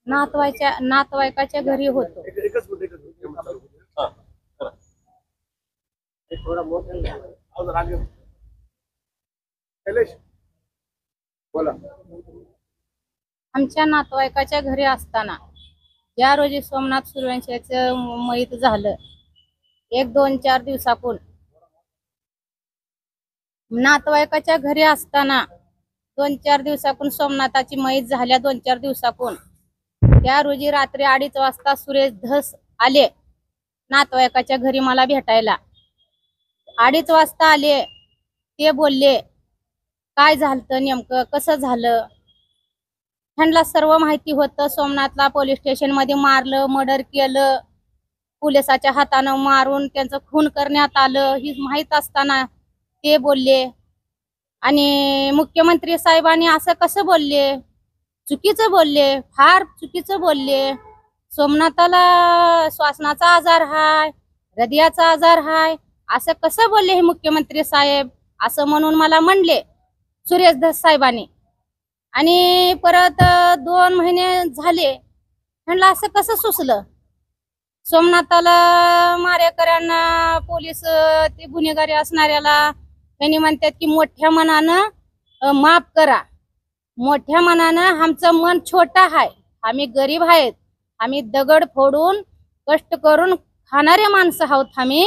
नातवाईकाच्या घरी होतो। आमच्या नातवाईकाच्या घरी असताना ज्या रोजी सोमनाथ सूर्यवंशीचं मयत झालं, 1-2-4 दिवसापून नातवाईकाच्या घरी असताना 2-4 दिवसापून सोमनाथाची मयत झाल्या 2-4 दिवसापून त्या रोजी रात्री 2:30 वाजता सुरेश धस आले नातवाईकाच्या घरी मला भेटायला। 2:30 वाजता आले। ते बोलले काय झालं, नेमकं कसं झालं। त्यांना सर्व माहिती होतं। सोमनाथला पोलीस स्टेशन मध्ये मारलं, मर्डर केलं, पोलिसाच्या हातानं मारून त्यांचं खून करण्यात आलं ही माहित असताना ते बोलले। आणि मुख्यमंत्री साहेबांनी असं कसं बोलले, चुकीचं बोलले, फार चुकीचं बोलले। सोमनाथाला श्वासनाचा आजार हाय, हृदयाचा आजार हाय, असं कसं बोलले हे मुख्यमंत्री साहेब, असं म्हणून मला म्हणले सुरेश धस साहेबांनी। आणि परत 2 महिने झाले, त्यांना असं कसं सुचलं सोमनाथाला मारेकऱ्यांना, पोलीस ते गुन्हेगारी असणाऱ्याला त्यांनी म्हणतात की मोठ्या मनानं माफ करा, मोठ्या मनानं। आमचं मन छोटं आहे, आम्ही गरीब आहेत, आम्ही दगड फोडून कष्ट करून खाणारे माणसं आहोत आम्ही।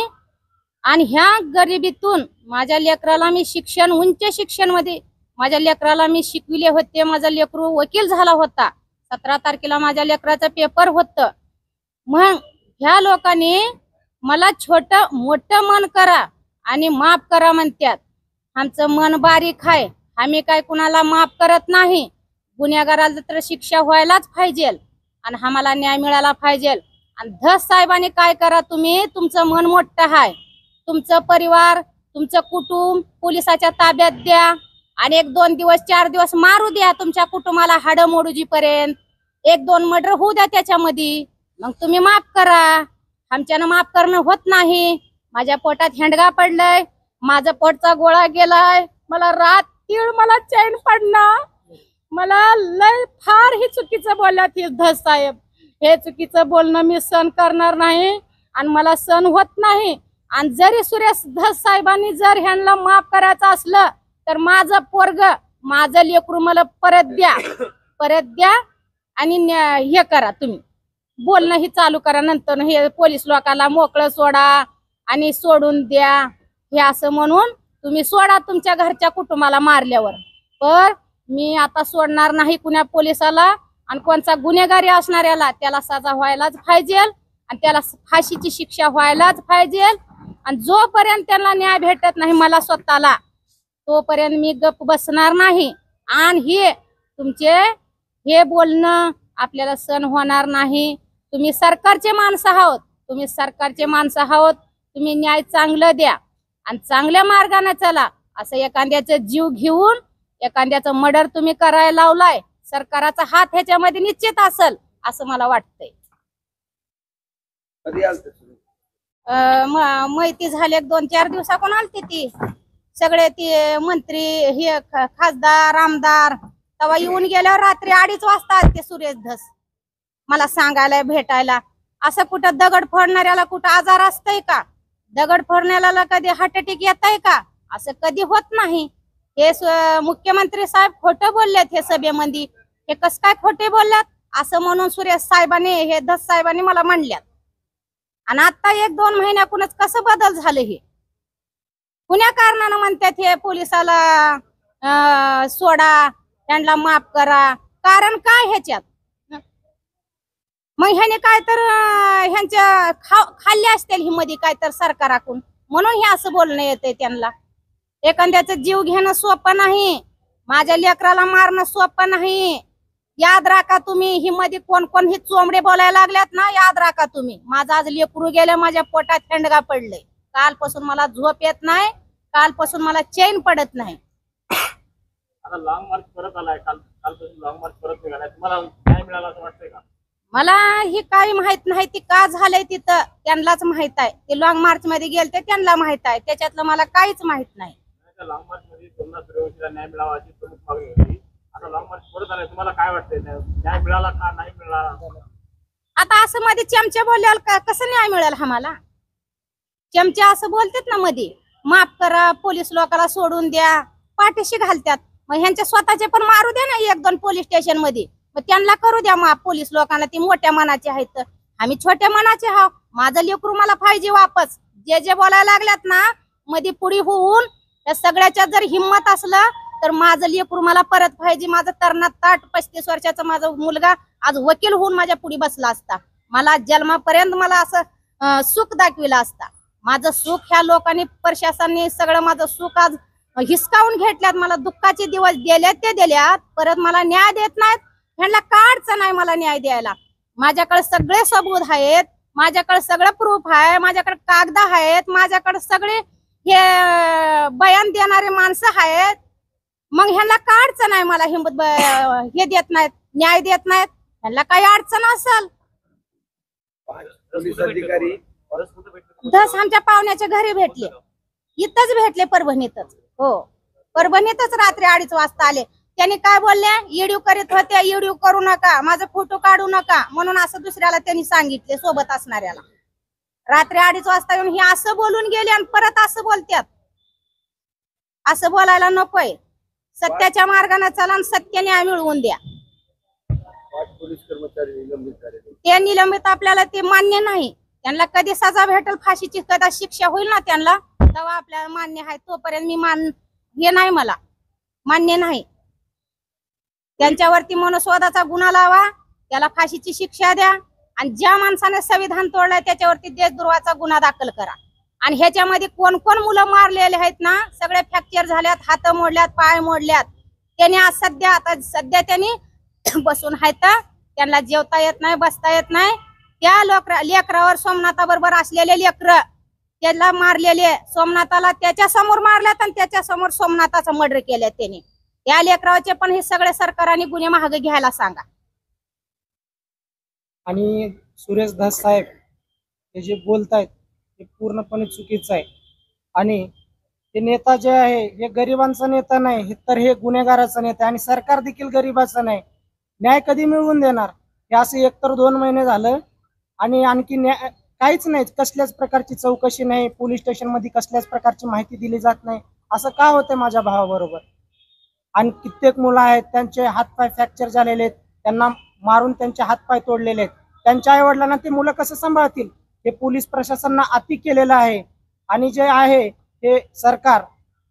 आणि ह्या गरिबीतून माझ्या लेकराला मी शिक्षण, उच्च शिक्षण मध्ये माझ्या लेकराला मी शिकविले होते। माझा लेकरू वकील झाला होता। 17 तारखेला माझ्या लेकराचं पेपर होतं। मग ह्या लोकांनी मला छोटं मोठं मन करा आणि माफ करा म्हणतात। आमचं मन बारीक आहे, आम्ही काय कुणाला माफ करत नाही। गुन्हेगाराला तर शिक्षा व्हायलाच पाहिजे आणि आम्हाला न्याय मिळाला पाहिजे। आणि धस साहेबांनी काय करा, तुम्ही तुमचं मन मोठं आहे, तुमचं परिवार, तुमचं कुटुंब पोलिसाच्या ताब्यात द्या आणि 1-2 दिवस 4 दिवस मारू द्या तुमच्या कुटुंबाला हाड मोडूजीपर्यंत, 1-2 मर्डर होऊ द्या त्याच्यामध्ये, मग तुम्ही माफ करा। आमच्यानं माफ करणं होत नाही। माझ्या पोटात हेंडगा पडलाय, माझा पोटचा गोळा गेलाय, मला रात्री मला चैन पडणार, मला लय फार ही चुकीचं बोलल्यात हे धस साहेब। हे चुकीचं बोलणं मी सहन करणार नाही आणि मला सहन होत नाही। आणि जरी सुरेश धस साहेबांनी जर ह्यांना माफ करायचं असलं तर माझं पोरग, माझं लेकरू मला परत द्या आणि हे करा, तुम्ही बोलणं ही चालू करा। नंतर हे पोलीस लोकांना मोकळं सोडा आणि सोडून द्या, हे असं म्हणून तुम्ही सोडा तुमच्या घरच्या कुटुंबाला मारल्यावर। पण मी आता सोडणार नाही कुण्या पोलिसाला, आणि कोणचा गुन्हेगारी असणाऱ्याला त्याला सजा व्हायलाच पाहिजे आणि त्याला फाशीची शिक्षा व्हायलाच पाहिजे। आणि जोपर्यंत त्यांना न्याय भेटत नाही मला स्वतःला, तोपर्यंत मी गप्प बसणार नाही। आणि हे तुमचे हे बोलणं आपल्याला सहन होणार नाही। तुम्ही सरकारचे माणसं आहोत, तुम्ही सरकारचे माणसं आहोत, तुम्ही न्याय चांगलं द्या आणि चांगल्या मार्गाने चला। असं एखाद्याचा जीव घेऊन एखाद्याचं मर्डर तुम्ही करायला लावलाय, सरकारचा हात ह्याच्यामध्ये निश्चित असेल असं मला वाटतंय। माहिती झाले 2-4 दिवसाकडून आलते ती सगळे, ती मंत्री, हे खासदार, आमदार, तेव्हा येऊन गेल्यावर रात्री 2:30 वाजता आलते सुरेश धस मला सांगायला, भेटायला। असं कुठं दगड फोडणाऱ्याला कुठं आजार असतंय का, दगड फोडण्याला कधी हार्ट अटॅक येतंय का, असं कधी होत नाही। हे मुख्यमंत्री साहेब खोटं बोललेत हे सभेमध्ये, हे कसं काय खोटे बोलल्यात असं म्हणून सुरेश साहेबांनी, हे धस साहेबांनी मला म्हणल्यात। आणि आता 1-2 महिन्याकूनच कसं बदल झालं, हे कुण्या कारणानं म्हणतात हे पोलिसाला सोडा, त्यांना माफ करा, कारण काय ह्याच्यात? मग ह्याने काय तर ह्यांच्या खाल्ले असतील ही मध्ये काय तर सरकाराकडून, म्हणून हे असं बोलणं येतंय त्यांना। एखाद्याचं जीव घेणं सोपं नाही, माझ्या लेकराला मारणं सोपं नाही। याद राखा तुम्ही, ही मध्ये कोण कोण ही चोंबडे बोलायला लागल्यात ना, याद राखा तुम्ही। माझा आज लेकरू गेलं, माझ्या पोटात हेंडगा पडलंय, कालपासून मला झोप येत नाही, कालपासून मला चैन पडत नाही। आता लॉंग मार्च परत आलाय, कालपासून लॉंग मार्च परत निघालाय, तुम्हाला न्याय मिळाला असं वाटतंय का? मला ही काही माहित नाही, ती का झालंय तिथं त्यांनाच माहित आहे। ते लॉंग मार्च मध्ये गेलते त्यांना माहित आहे, त्याच्यातलं मला काहीच माहित नाही। लॉंग मार्च मध्ये सोमनाथ सूर्यवंशीला न्याय मिळावा अशी प्रमुख मागणी होती। आता लॉंग मार्च परत आलाय, तुम्हाला काय वाटतंय? न्याय मिळाला का नाही मिळाला? आता असं मध्ये चमचे बोलल्यावर कसं न्याय मिळेल आम्हाला? चमचे असं बोलतात ना मध्ये, माफ करा, पोलीस लोकांना सोडून द्या, पाठीशी घालतात. मग ह्यांच्या स्वतःचे पण मारू द्या ना 1-2 पोलीस स्टेशन मध्ये, मग त्यांना करू द्या माफ पोलीस लोकांना. ती मोठ्या मनाचे आहेत तर आम्ही छोट्या मनाचे आहोत. माझं लेकरू मला पाहिजे वापस. जे जे बोलायला लागल्यात ना मध्ये पुढे होऊन, त्या सगळ्याच्या जर हिंमत असलं तर माझं लेकरू मला परत पाहिजे. माझं तरणात ताट 35 वर्षाचा माझा मुलगा आज वकील होऊन माझ्या पुढे बसला असता. मला जन्मापर्यंत मला असं सुख दाखविलं असता. माझं सुख ह्या लोकांनी, प्रशासनाने सगळं माझं सुख आज हिसकावून घेतल्यात. मला दुःखाचे दिवस गेल्यात ते दिल्यात, परत मला न्याय देत नाहीत. ह्यांना का अडचण आहे मला न्याय द्यायला? माझ्याकडे सगळे सबूत आहेत, माझ्याकडे सगळं प्रूफ आहे, माझ्याकडे कागद आहेत, माझ्याकडे सगळे हे बयान देणारे माणसं आहेत. मग ह्यांना का अडचण आहे? मला हिंमत हे देत नाहीत, न्याय देत नाहीत. ह्यांना काही अडचण असेल पोलीस अधिकारी धस आमच्या पाहुण्याच्या घरी भेटले, इथंच भेटले, परभणीतच. हो, परभणीतच रात्री 2:30 वाजता आले. त्यांनी काय बोलले? ईडीव करीत होते, ईडीव करू नका, माझा फोटो काढू नका म्हणून असं दुसऱ्याला त्यांनी सांगितले, सोबत असणाऱ्याला. रात्री 2:30 वाजता येऊन हे असं बोलून गेले आणि परत असं बोलतात. असं बोलायला नकोय. सत्याच्या मार्गाने चला आणि सत्य न्याय मिळवून द्या. पोलीस कर्मचारी निलंबित झाले, ते निलंबित आपल्याला ते मान्य नाही. त्यांना कधी सजा भेटेल, फाशीची कदा शिक्षा होईल ना त्यांना, तेव्हा आपल्याला मान्य आहे. तोपर्यंत मी हे नाही, मला मान्य नाही. त्यांच्यावरती मनस्वादाचा गुन्हा लावा, त्याला फाशीची शिक्षा द्या आणि ज्या माणसाने संविधान तोडलंय त्याच्यावरती देशद्रोहाचा गुन्हा दाखल करा. आणि ह्याच्यामध्ये कोण कोण मुलं मारलेले आहेत ना, सगळे फ्रॅक्चर झाल्यात, हात मोडल्यात, पाय मोडल्यात. त्यांनी आज सध्या त्यांनी बसून आहेत. त्यांना जेवता येत नाही, बसता येत नाही. त्या लेकरावर सोमनाथाबरोबर असलेले लेकर त्याला मारलेले, सोमनाथाला त्याच्या समोर मारल्यात आणि त्याच्या समोर सोमनाथाचं मर्डर केलं त्यांनी. त्या लेकराचे पण हे सगळे सरकारने गुन्हे महाग घ्यायला सांगा. आणि सुरेश धस साहेब हे जे बोलतायत ते पूर्णपणे चुकीचं आहे. आणि ते नेता जे आहे हे गरिबांचा नेता नाही, तर हे गुन्हेगाराचा नेता आहे. आणि सरकार देखील गरिबाचं नाही. न्याय कधी मिळवून देणार? हे असं 1 तर 2 महिने झालं आणि आणखी न्याय काहीच नाही. कसल्याच प्रकारची चौकशी नाही, पोलीस स्टेशन मध्ये कसल्याच प्रकारची माहिती दिली जात नाही. असं का होतंय माझ्या भावाबरोबर? आणि कित्येक मुलं आहेत त्यांचे हातपाय फ्रॅक्चर झालेले आहेत, त्यांना मारून त्यांचे हातपाय तोडलेले आहेत. त्यांच्या आई वडिलांना ते मुलं कसं सांभाळतील? हे पोलीस प्रशासनानं अति केलेलं आहे. आणि जे आहे हे सरकार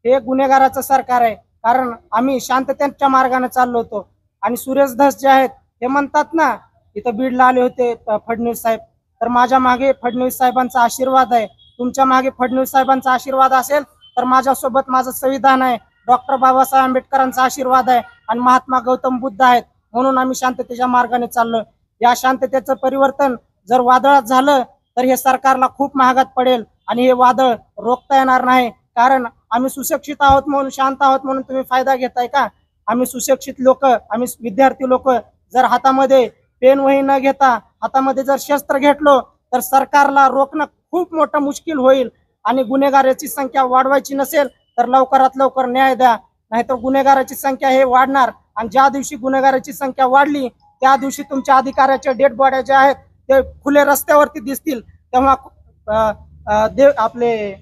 हे गुन्हेगाराचं सरकार आहे. कारण आम्ही शांततेच्या मार्गाने चाललो होतो. आणि सुरेश धस जे आहेत हे म्हणतात ना, इथं बीडला आले होते फडणवीस साहेब, तर माझ्या मागे फडणवीस साहेबांचा आशीर्वाद आहे. तुमच्या मागे फडणवीस साहेबांचा आशीर्वाद असेल तर माझ्यासोबत माझं संविधान आहे, डॉक्टर बाबासाहेब आंबेडकरांचा आशीर्वाद आहे आणि महात्मा गौतम बुद्ध आहेत. म्हणून आम्ही शांततेच्या मार्गाने चाललो. या शांततेचं परिवर्तन जर वादळात झालं तर हे सरकारला खूप महागात पडेल आणि हे वादळ रोखता येणार नाही. कारण आम्ही सुशिक्षित आहोत म्हणून, शांत आहोत म्हणून तुम्ही फायदा घेताय का? आम्ही सुशिक्षित लोक, आम्ही विद्यार्थी लोक जर हातामध्ये पेन वही न घेता हातामध्ये जर शस्त्र घेतलो तर सरकारला रोखणं खूप मोठं मुश्किल होईल. आणि गुन्हेगाराची संख्या वाढवायची नसेल तर लवकरात लवकर न्याय द्या, नाहीतर गुन्हेगाराची संख्या हे वाढणार. आणि ज्या दिवशी गुन्हेगाराची संख्या वाढली त्या दिवशी तुमच्या अधिकाऱ्याच्या डेड बॉड्या ज्या आहेत ते खुले रस्त्यावरती दिसतील. तेव्हा आपले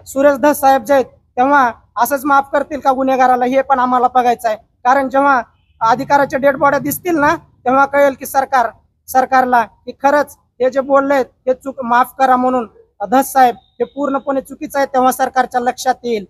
सुरेश धस साहेब जे आहेत तेव्हा असंच माफ करतील का गुन्हेगाराला? हे पण आम्हाला बघायचं आहे. कारण जेव्हा अधिकाऱ्याच्या डेड बॉड्या दिसतील ना तेव्हा कळेल की सरकारला की खरंच हे जे बोलले ते चूक, माफ करा म्हणून धस साहेब हे पूर्णपणे चुकीचं आहे. तेव्हा सरकारच्या लक्षात येईल.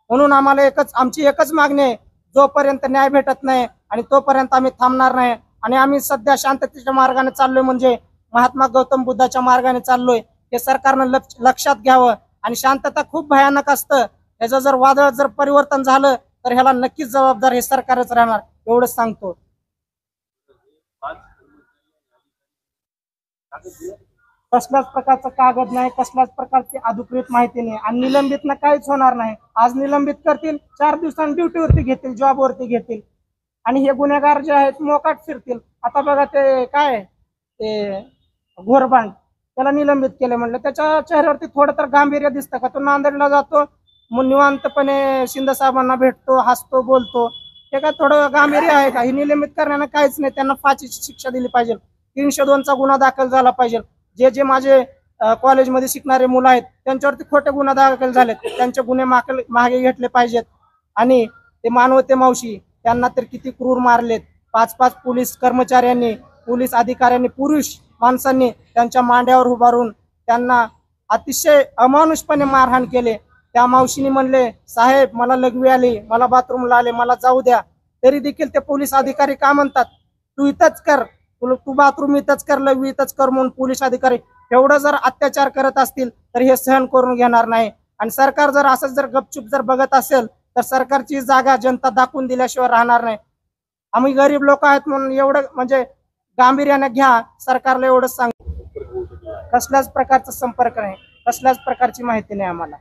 म्हणून आम्हाला आमची एकच मागणी आहे, जोपर्यंत न्याय भेटत नाही आणि तोपर्यंत आम्ही थांबणार नाही. आणि आम्ही सध्या शांततेच्या मार्गाने चाललोय, म्हणजे महात्मा गौतम बुद्धाच्या मार्गाने चाललोय. हे सरकारनं लक्षात घ्यावं. आणि शांतता खूप भयानक असतं, याचं जर वादळ जर परिवर्तन झालं तर ह्याला नक्कीच जबाबदार हे सरकारच राहणार, एवढंच सांगतो. कसल्याच प्रकारचा कागद नाही, कसल्याच प्रकारची अधिकृत माहिती नाही. आणि निलंबित काहीच होणार नाही. आज निलंबित करतील, 4 दिवसांनी ड्युटीवरती घेतील, जॉबवरती घेतील. आणि हे गुन्हेगार जे आहेत मोकाट फिरतील. आता बघा ते काय ते घोरबांड, त्याला निलंबित केले म्हणलं, त्याच्या चेहऱ्यावरती थोडं तर गांभीर्य दिसतं का? तो नांदेडला जातो, मग निवांतपणे शिंदे साहेबांना भेटतो, हसतो, बोलतो. हे काय थोडं गांभीर्य आहे का? हे निलंबित करण्यानं काहीच नाही. त्यांना फाशीची शिक्षा दिली पाहिजे. 302चा गुन्हा दाखल झाला पाहिजे. जे माझे कॉलेजमध्ये शिकणारे मुलं आहेत त्यांच्यावरती खोटे गुन्हा दाखल झालेत, त्यांचे गुन्हे मागे घेतले पाहिजेत. आणि ते मानवते मावशी त्यांना तर किती क्रूर मारलेत. 5-5 पोलीस कर्मचाऱ्यांनी, पोलीस अधिकाऱ्यांनी, पुरुष माणसांनी त्यांच्या मांड्यावर उभारून त्यांना अतिशय अमानुषपणे मारहाण केले. त्या मावशीने म्हणले, साहेब मला लघवी आली, मला बाथरूमला आले, मला जाऊ द्या. तरी देखील ते पोलीस अधिकारी काय म्हणतात, तू इथंच कर, तू बाथरूम इथंच कर, लघवी इथंच कर. म्हणून पोलीस अधिकारी एवढं जर अत्याचार करत असतील तर हे सहन करून घेणार नाही. आणि सरकार जर असं जर गपचूप जर बघत असेल तर सरकारची जागा जनता दाखवून दिल्याशिवाय राहणार नाही. आम्ही गरीब लोक आहेत म्हणून एवढं म्हणजे गांभीर्याने घ्या. सरकारला एवढंच सांग, कसल्याच प्रकारचा संपर्क नाही, कसल्याच प्रकारची माहिती नाही आम्हाला.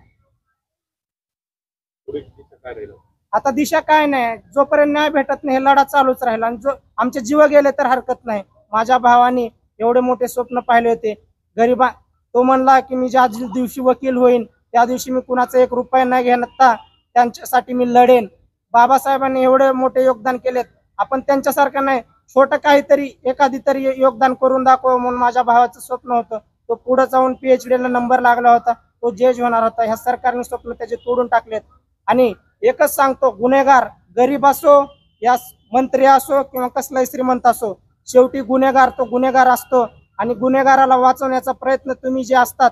आता दिशा काय नाही, जोपर्यंत न्याय भेटत नाही हे लढा चालूच राहिला. आणि जो आमचे जीव गेले तर हरकत नाही. माझ्या भावाने एवढे मोठे स्वप्न पाहिले होते. गरीबा तो म्हणला की मी ज्या दिवशी वकील होईन त्या दिवशी मी कुणाचा 1 रुपया नाही घेणार, त्यांच्यासाठी मी लढेन. बाबासाहेबांनी एवढे मोठे योगदान केलेत. आपण त्यांच्यासारखं नाही, छोटं काहीतरी एखादी तरी योगदान करून दाखव म्हणून माझ्या भावाचं स्वप्न होतं. तो पुढे जाऊन PhD ला नंबर लागला होता, तो जज होणार होता. ह्या सरकारने स्वप्न त्याचे तोडून टाकलेत. आणि एकच सांगतो, गुन्हेगार गरीब असो या मंत्री असो किंवा कसलाही श्रीमंत असो, शेवटी गुन्हेगार तो गुन्हेगार असतो. आणि गुन्हेगाराला वाचवण्याचा प्रयत्न तुम्ही जे असतात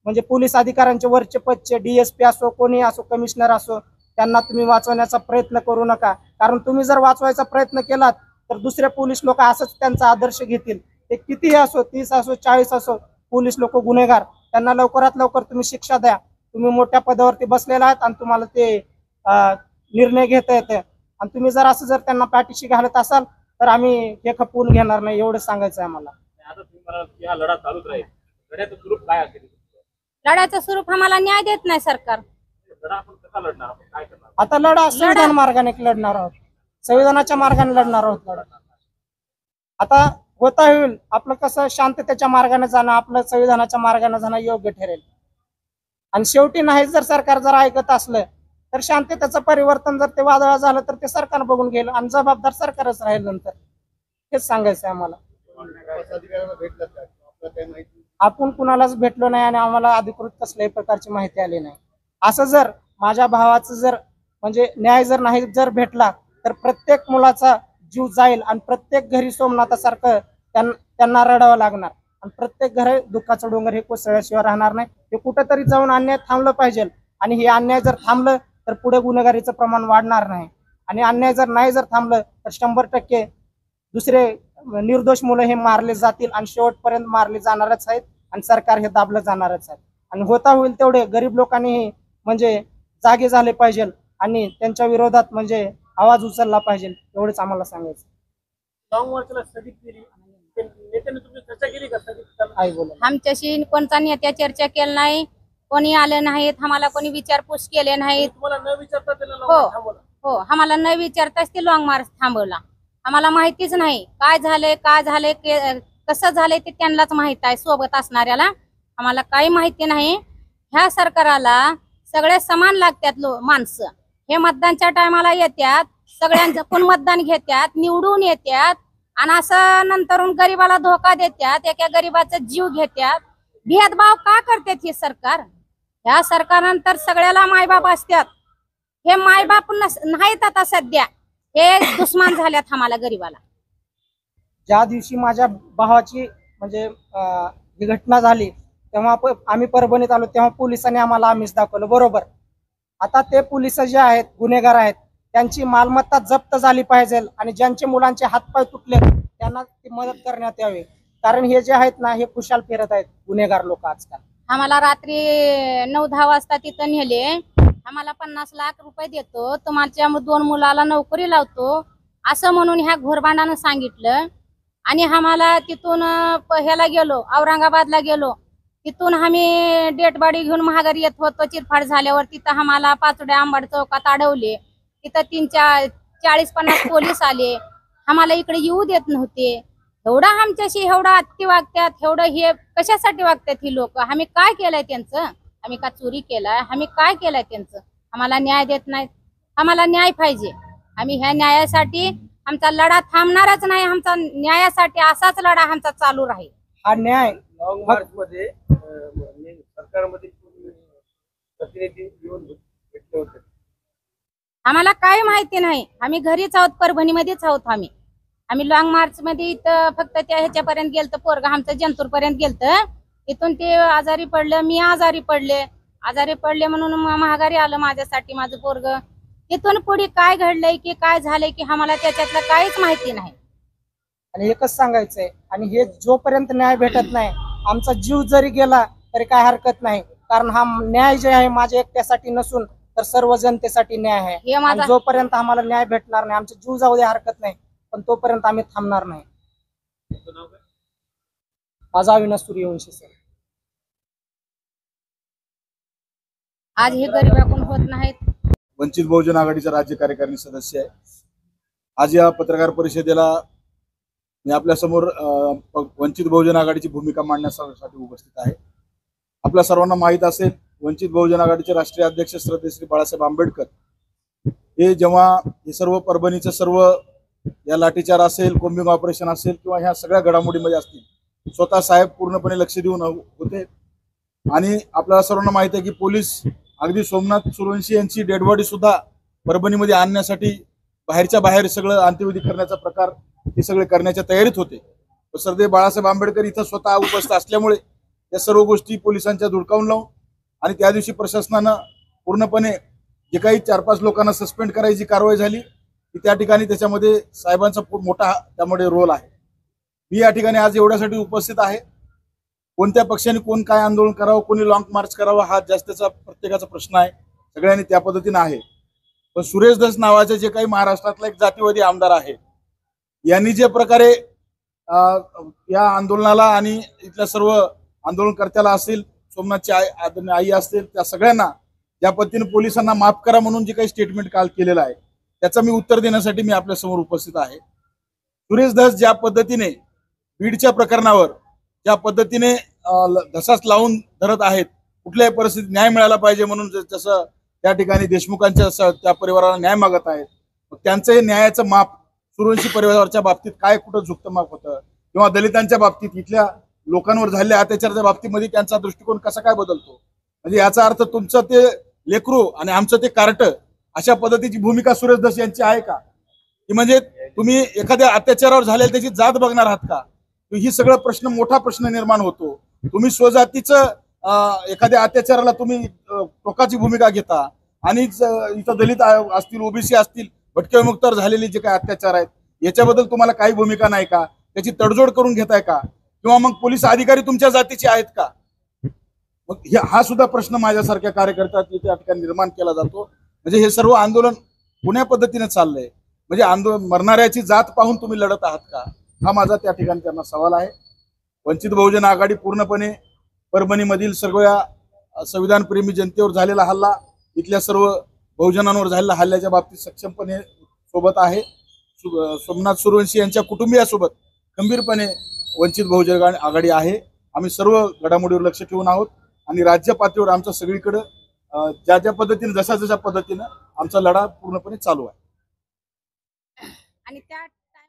म्हणजे पोलीस अधिकाऱ्यांचे वरचे पदचे DSP असो, कोणी असो, कमिशनर असो, त्यांना तुम्ही वाचवण्याचा प्रयत्न करू नका. कारण तुम्ही जर वाचवायचा प्रयत्न केलात तर दुसरे पोलीस लोक असंच त्यांचा आदर्श घेतील. ते कितीही असो, 30 असो, 40 असो, पोलीस लोक गुन्हेगार, त्यांना लवकरात लवकर तुम्ही शिक्षा द्या. तुम्ही मोठ्या पदावरती बसलेला आहात आणि तुम्हाला ते निर्णय घेता येते. आणि तुम्ही जर असं जर त्यांना पाठीशी घालत असाल तर आम्ही हे खपवून घेणार नाही, एवढं सांगायचं आहे आम्हाला. आता तुम्ही म्हणाल की हा लढा चालूच राहील, लढ्याचं स्वरूप काय असेल? लढ्याचं स्वरूप आम्हाला न्याय देत नाही सरकार. लढा आपण कसा लढणार, आपण काय करणार? आता लढा संविधान मार्गाने लढणार आहोत, संविधानाच्या मार्गाने लढणार आहोत लढा. आता होता होईल आपलं कसं शांततेच्या मार्गाने जाणं, आपलं संविधानाच्या मार्गाने जाणं योग्य ठरेल. आणि शेवटी नाही जर सरकार जर ऐकत असलं तर शांततेचं परिवर्तन जर ते वादळ झालं तर ते सरकार बघून गेलं आणि जबाबदार सरकारच राहील नंतर. हेच सांगायचं आहे आम्हाला. आपण कुणालाच भेटलो नाही आणि आम्हाला अधिकृत कसल्याही प्रकारची माहिती आली नाही. असं जर माझ्या भावाचं जर म्हणजे न्याय जर नाही जर भेटला तर प्रत्येक मुलाचा जीव जाईल आणि प्रत्येक घरी सोमनाथासारखं त्यांना रडावं लागणार आणि प्रत्येक घरी दुःखाचं डोंगर हे कोसळल्याशिवाय राहणार नाही. हे कुठेतरी जाऊन अन्याय थांबलं पाहिजे. आणि हे अन्याय जर थांबलं तर पुढे गुन्हेगारीचं प्रमाण वाढणार नाही. आणि अन्याय जर नाही जर थांबलं तर 100% दुसरे निर्दोष मुलं हे मारले जातील आणि शेवटपर्यंत मारले जाणारच आहेत आणि सरकार हे दाबलं जाणारच आहे. आणि होता होईल तेवढे गरीब लोकांनी म्हणजे जागे झाले पाहिजे आणि त्यांच्या विरोधात म्हणजे आवाज उचलला पाहिजे, एवढंच आम्हाला सांगायचं. लॉंग मार्चला स्थगित केली, नेत्यांनी तुमची चर्चा केली का? आई बोला. आमच्याशी कोणता नेत्या चर्चा केली नाही, कोणी आले नाहीत, आम्हाला कोणी विचारपूस केले नाहीत. तुम्हाला न विचारता त्याला हो हो, आम्हाला न विचारताच ते लॉंग मार्च थांबवला. आम्हाला माहितीच नाही काय झालंय, काय झालंय, कसं झालंय ते त्यांनाच माहित आहे. सोबत असणाऱ्याला आम्हाला काही माहिती नाही. ह्या सरकाराला सगळे समान लागतात माणसं. हे मतदानच्या टायमाला येतात, सगळ्यांचं पण मतदान घेतात, निवडून येतात आणि असं नंतरून गरीबाला धोका देतात, एका गरीबाचा जीव घेतात. भेदभाव का करतात हे सरकार? ह्या सरकारनंतर सगळ्याला मायबाप असतात. हे मायबाप नाहीत आता सध्या, हे दुश्मन झाल्यात आम्हाला गरीबाला. ज्या दिवशी माझ्या भावाची म्हणजे ही घटना झाली तेव्हा आम्ही परभणीत आलो, तेव्हा पोलिसांनी आम्हाला आमिष दाखवलं, बरोबर. आता ते पोलिस जे आहेत गुन्हेगार आहेत त्यांची मालमत्ता जप्त झाली पाहिजे आणि ज्यांचे मुलांचे हातपाय तुटले त्यांना ती मदत करण्यात यावी. कारण हे जे आहेत ना हे खुशाल फिरत आहेत गुन्हेगार लोक आजकाल. आम्हाला रात्री 9-10 वाजता तिथं नेले. आम्हाला 50 लाख रुपये देतो, तुमच्या 2 मुलाला नोकरी लावतो असं म्हणून ह्या घोरबांडानं सांगितलं. आणि आम्हाला तिथून ह्याला गेलो, औरंगाबादला गेलो. तिथून आम्ही डेट बॉडी घेऊन महागारी येत होतो. चिरफाड झाल्यावर तिथं आम्हाला पाचोड्या आंबाड चौकात अडवले. तिथं 40-50 पोलीस आले, आम्हाला इकडे येऊ देत नव्हते. एवढा आमच्याशी एवढा अति वागतात, एवढं हे कशासाठी वागतात ही लोक? आम्ही काय केलंय त्यांचं? आम्ही का चोरी केलाय? आम्ही काय केलंय त्यांचं? आम्हाला न्याय देत नाहीत. आम्हाला न्याय पाहिजे. आम्ही ह्या न्यायासाठी आमचा लढा थांबणारच नाही. आमचा न्यायासाठी असाच लढा आमचा चालू राहील. हा न्याय लॉंग मार्च मध्ये सरकारमध्ये प्रतिनिधी येऊन भेटले होते. आम्हाला काय माहिती नाही. आम्ही घरीच आहोत, परभणीमध्येच आहोत. आम्ही लॉंग मार्च मध्ये इथं फक्त त्या ह्याच्यापर्यंत गेलतो, पोरगा आमचं जंतूर पर्यंत गेलतं. तिथून ते आजारी पडलं, मी आजारी पडले म्हणून महागारी आलं माझ्यासाठी माझं पोरग. तिथून पुढे काय घडलंय की काय झालंय की आम्हाला त्याच्यातलं काहीच माहिती नाही. आणि एकच सांगायचंय, आणि हे जोपर्यंत न्याय भेटत नाही, आमचा जीव जरी गेला तरी काय हरकत नाही. कारण हा न्याय जे आहे माझ्या एकट्यासाठी नसून तर सर्व जनतेसाठी न्याय आहे. हे माझा आणि जोपर्यंत आम्हाला न्याय भेटणार नाही, आमचा जीव जाऊ दे हरकत नाही, पण तोपर्यंत आम्ही थांबणार नाही. तुमचं नाव काय? माझा अविनाश सूर्यवंशी सर. आज हे गरिबाकडून होत नाहीत. वंचित बहुजन आघाडीचा राज्य कार्यकारिणी सदस्य आहे. आज या पत्रकार परिषदेला मी आपल्या समोर वंचित बहुजन आघाडीची भूमिका मांडण्यासाठी उपस्थित आहे. आपल्या सर्वांना माहीत असेल, वंचित बहुजन आघाडीचे राष्ट्रीय अध्यक्ष श्रद्धेय श्री बाळासाहेब आंबेडकर हे जेव्हा हे सर्व परभणीचं सर्व या लाठीचार असेल, कोम्बिंग ऑपरेशन असेल किंवा ह्या सगळ्या घडामोडीमध्ये असतील, स्वतः साहेब पूर्णपणे लक्ष देऊन होते. आणि आपल्याला सर्वांना माहिती आहे की पोलीस अगदी सोमनाथ सूर्यवंशी यांची डेड बॉडी सुद्धा परभणीमध्ये आणण्यासाठी बाहेरच्या बाहेर सगळं अंत्यविधी करण्याचा प्रकार हे सगळे करण्याच्या तयारीत होते. सरदेव बाळासाहेब आंबेडकर इथं स्वतः उपस्थित असल्यामुळे या सर्व गोष्टी पोलिसांच्या धुडकावून लावून आणि त्या दिवशी प्रशासनानं पूर्णपणे जे काही 4-5 लोकांना सस्पेंड करायची कारवाई झाली की त्या ठिकाणी त्याच्यामध्ये साहेबांचा मोठा त्यामध्ये रोल आहे. मी या ठिकाणी आज एवढ्यासाठी उपस्थित आहे, कोणत्या पक्षाने कोण काय आंदोलन करावं, कोणी लॉंग मार्च करावं हा जास्तचा प्रत्येकाचा प्रश्न आहे. सगळ्यांनी त्या पद्धतीने आहे. पण सुरेश धस नावाचे जे काही महाराष्ट्रातला एक जातीवादी आमदार आहे, यांनी जे प्रकारे या आंदोलनाला आणि इथल्या सर्व आंदोलनकर्त्याला असेल, सोमनाथची आई असतील, त्या सगळ्यांना ज्या पद्धतीने पोलिसांना माफ करा म्हणून जे काही स्टेटमेंट काल केलेलं आहे त्याचं मी उत्तर देण्यासाठी मी आपल्या समोर उपस्थित आहे. सुरेश धस ज्या पद्धतीने बीडच्या प्रकरणावर ज्या पद्धतीने धसास लावून धरत आहेत, कुठल्याही परिस्थितीत न्याय मिळाला पाहिजे म्हणून जसं त्या ठिकाणी देशमुखांच्या त्या परिवाराला न्याय मागत आहेत, त्यांचं हे न्यायाचं माप सूर्यवंशी परिवाराच्या बाबतीत काय कुठं झुकतं माप होतं किंवा दलितांच्या बाबतीत इथल्या लोकांवर झालेल्या अत्याचाराच्या बाबतीमध्ये त्यांचा दृष्टिकोन कसा काय बदलतो. म्हणजे याचा अर्थ तुमचं ते लेकरू आणि आमचं ते कार्ट अशा पद्धतीची भूमिका सुरेश धस यांची आहे का? की म्हणजे तुम्ही एखाद्या अत्याचारावर झालेल्या त्याची जात बघणार आहात का? ही सगळं प्रश्न मोठा प्रश्न निर्माण होतो. तुम्ही स्वजातीचं एखाद्या अत्याचाराला तुम्ही टोकाची भूमिका घेता आणि इथं दलित असतील, ओबीसी असतील, भटके विमुक्तावर झालेले जे काही अत्याचार आहेत याच्याबद्दल तुम्हाला काही भूमिका नाही का? त्याची तडजोड करून घेताय का? किंवा मग पोलीस अधिकारी तुमच्या जातीचे आहेत का? मग हा सुद्धा प्रश्न माझ्यासारख्या कार्यकर्त्यात त्या ठिकाणी निर्माण केला जातो. म्हणजे हे सर्व आंदोलन कोण्या पद्धतीने चाललंय? म्हणजे आंदोलन मरणाऱ्याची जात पाहून तुम्ही लढत आहात का? हा माझा त्या ठिकाणी त्यांना सवाल आहे. वंचित बहुजन आघाडी पूर्णपणे परभणीमधील सर्व संविधानप्रेमी जनतेवर झालेला हल्ला, इथल्या सर्व बहुजनांवर झालेल्या हल्ल्याच्या बाबतीत सक्षमपणे सोबत आहे. सोमनाथ सूर्यवंशी यांच्या कुटुंबियासोबत खंबीरपणे वंचित बहुजन आघाडी आहे. आम्ही सर्व घडामोडीवर लक्ष ठेवून आहोत आणि राज्य पातळीवर आमचं सगळीकडे ज्या ज्या पद्धतीने जशा पद्धतीनं आमचा लढा पूर्णपणे चालू आहे. आणि त्या